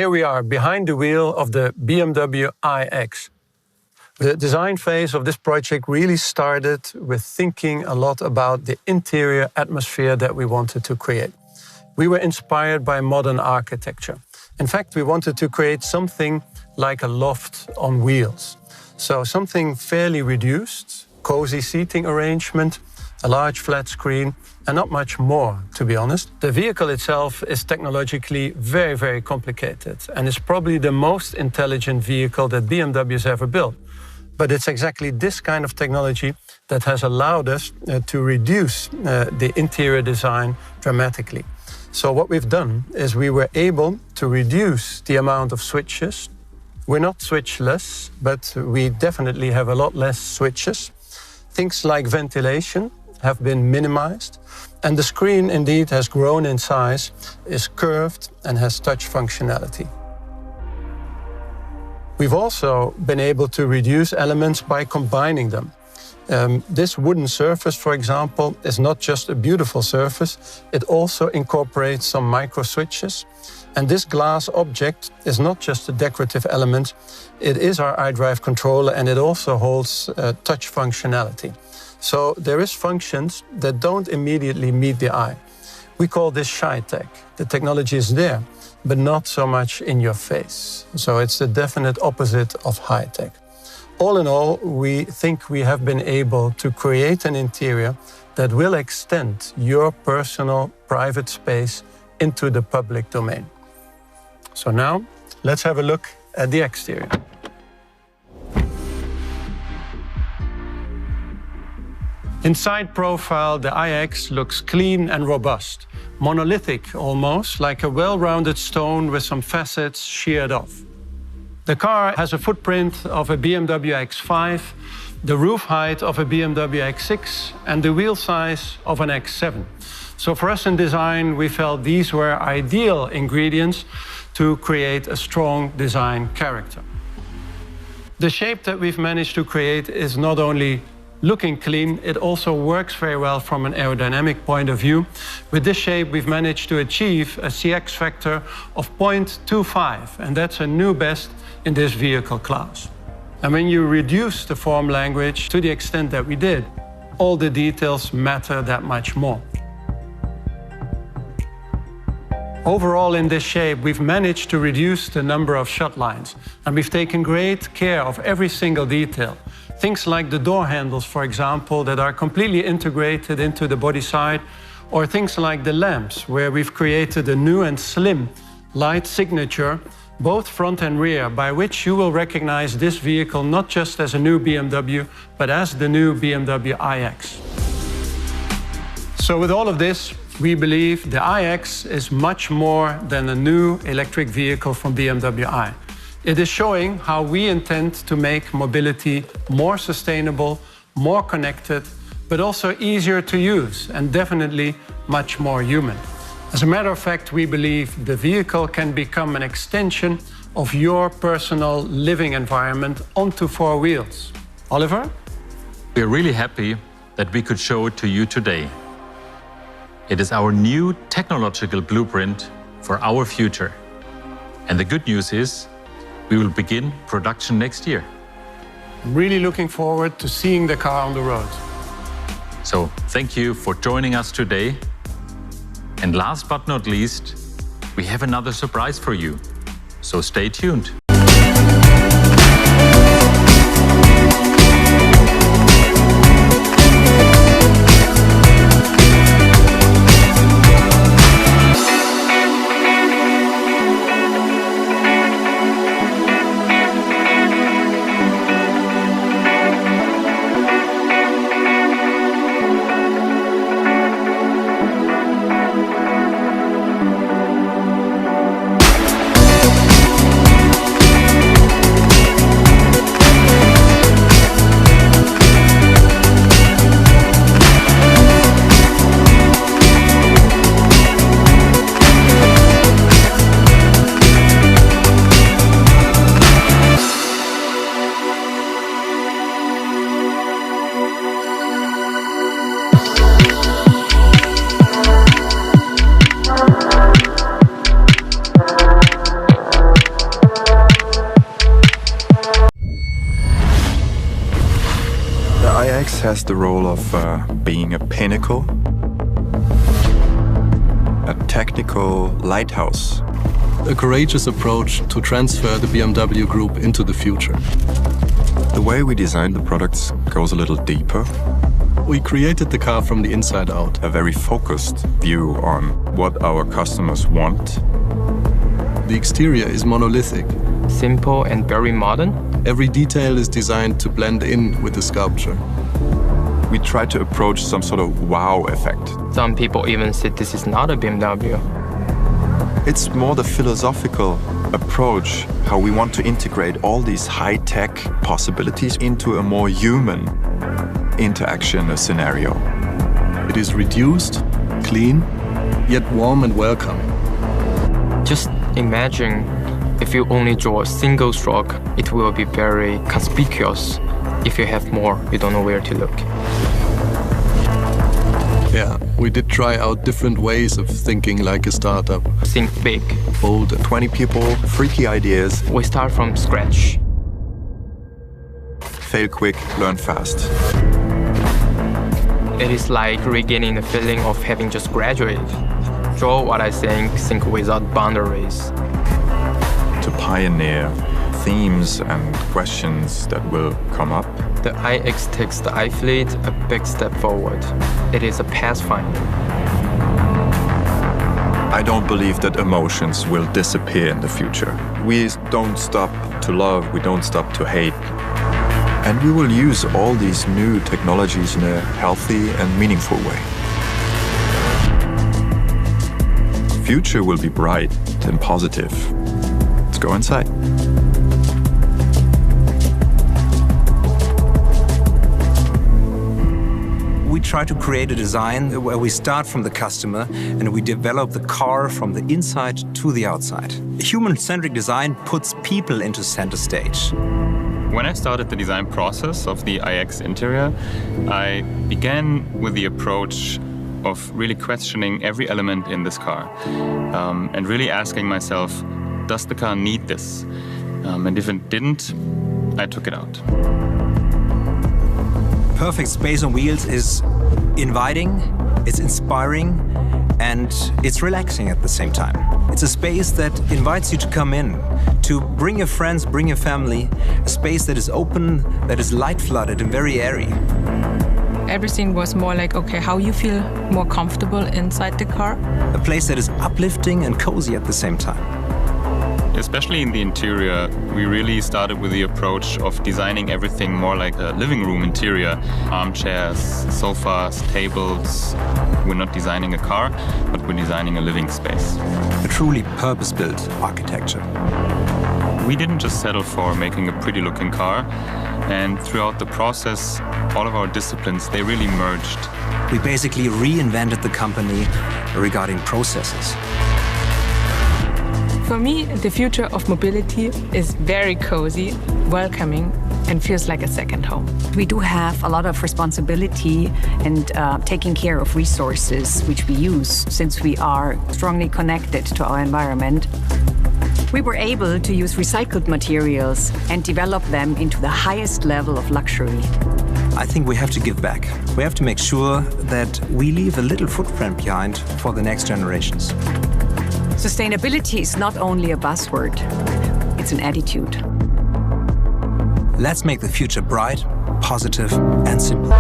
here we are behind the wheel of the BMW iX. The design phase of this project really started with thinking a lot about the interior atmosphere that we wanted to create. We were inspired by modern architecture. In fact, we wanted to create something like a loft on wheels. So something fairly reduced, cozy seating arrangement, a large flat screen, and not much more, to be honest. The vehicle itself is technologically very, very complicated and is probably the most intelligent vehicle that BMW has ever built. But it's exactly this kind of technology that has allowed us to reduce the interior design dramatically. So what we've done is we were able to reduce the amount of switches. We're not switchless, but we definitely have a lot less switches. Things like ventilation have been minimized, and the screen indeed has grown in size, is curved, and has touch functionality. We've also been able to reduce elements by combining them. This wooden surface, for example, is not just a beautiful surface, it also incorporates some micro switches. And this glass object is not just a decorative element, it is our iDrive controller, and it also holds touch functionality. So there is functions that don't immediately meet the eye. We call this shy tech. The technology is there, but not so much in your face. So it's the definite opposite of high tech. All in all, we think we have been able to create an interior that will extend your personal private space into the public domain. So now, let's have a look at the exterior. In side profile, the iX looks clean and robust, monolithic almost, like a well-rounded stone with some facets sheared off. The car has a footprint of a BMW X5, the roof height of a BMW X6, and the wheel size of an X7. So for us in design, we felt these were ideal ingredients to create a strong design character. The shape that we've managed to create is not only looking clean, it also works very well from an aerodynamic point of view. With this shape, we've managed to achieve a CX factor of 0.25, and that's a new best in this vehicle class. And when you reduce the form language to the extent that we did, all the details matter that much more. Overall, in this shape, we've managed to reduce the number of shut lines, and we've taken great care of every single detail. Things like the door handles, for example, that are completely integrated into the body side, or things like the lamps, where we've created a new and slim light signature, both front and rear, by which you will recognize this vehicle not just as a new BMW, but as the new BMW iX. So with all of this, we believe the iX is much more than a new electric vehicle from BMW i. It is showing how we intend to make mobility more sustainable, more connected, but also easier to use and definitely much more human. As a matter of fact, we believe the vehicle can become an extension of your personal living environment onto four wheels. Oliver? We're really happy that we could show it to you today. It is our new technological blueprint for our future. And the good news is, we will begin production next year. I'm really looking forward to seeing the car on the road. So thank you for joining us today. And last but not least, we have another surprise for you. So stay tuned. the role of being a pinnacle, a technical lighthouse. A courageous approach to transfer the BMW Group into the future. The way we design the products goes a little deeper. We created the car from the inside out. A very focused view on what our customers want. The exterior is monolithic. Simple and very modern. Every detail is designed to blend in with the sculpture. We try to approach some sort of wow effect. Some people even said this is not a BMW. It's more the philosophical approach, how we want to integrate all these high-tech possibilities into a more human interaction scenario. It is reduced, clean, yet warm and welcoming. Just imagine if you only draw a single stroke, it will be very conspicuous. If you have more, you don't know where to look. Yeah, we did try out different ways of thinking like a startup. Think big. Bold. 20 people, freaky ideas. We start from scratch. Fail quick, learn fast. It is like regaining the feeling of having just graduated. Draw what I think without boundaries. To pioneer themes and questions that will come up. The iX takes the iFleet a big step forward. It is a pathfinder. I don't believe that emotions will disappear in the future. We don't stop to love, we don't stop to hate. And we will use all these new technologies in a healthy and meaningful way. The future will be bright and positive. Let's go inside. We try to create a design where we start from the customer and we develop the car from the inside to the outside. Human-centric design puts people into center stage. When I started the design process of the iX interior, I began with the approach of really questioning every element in this car and really asking myself, does the car need this? And if it didn't, I took it out. Perfect space on wheels is inviting, it's inspiring, and it's relaxing at the same time. It's a space that invites you to come in, to bring your friends, bring your family, a space that is open, that is light-flooded and very airy. Everything was more like, okay, how you feel more comfortable inside the car. A place that is uplifting and cozy at the same time. Especially in the interior, we really started with the approach of designing everything more like a living room interior. Armchairs, sofas, tables. We're not designing a car, but we're designing a living space. A truly purpose-built architecture. We didn't just settle for making a pretty-looking car, and throughout the process, all of our disciplines, they really merged. We basically reinvented the company regarding processes. For me, the future of mobility is very cozy, welcoming, and feels like a second home. We do have a lot of responsibility and taking care of resources which we use since we are strongly connected to our environment. We were able to use recycled materials and develop them into the highest level of luxury. I think we have to give back. We have to make sure that we leave a little footprint behind for the next generations. Sustainability is not only a buzzword, it's an attitude. Let's make the future bright, positive, and simple.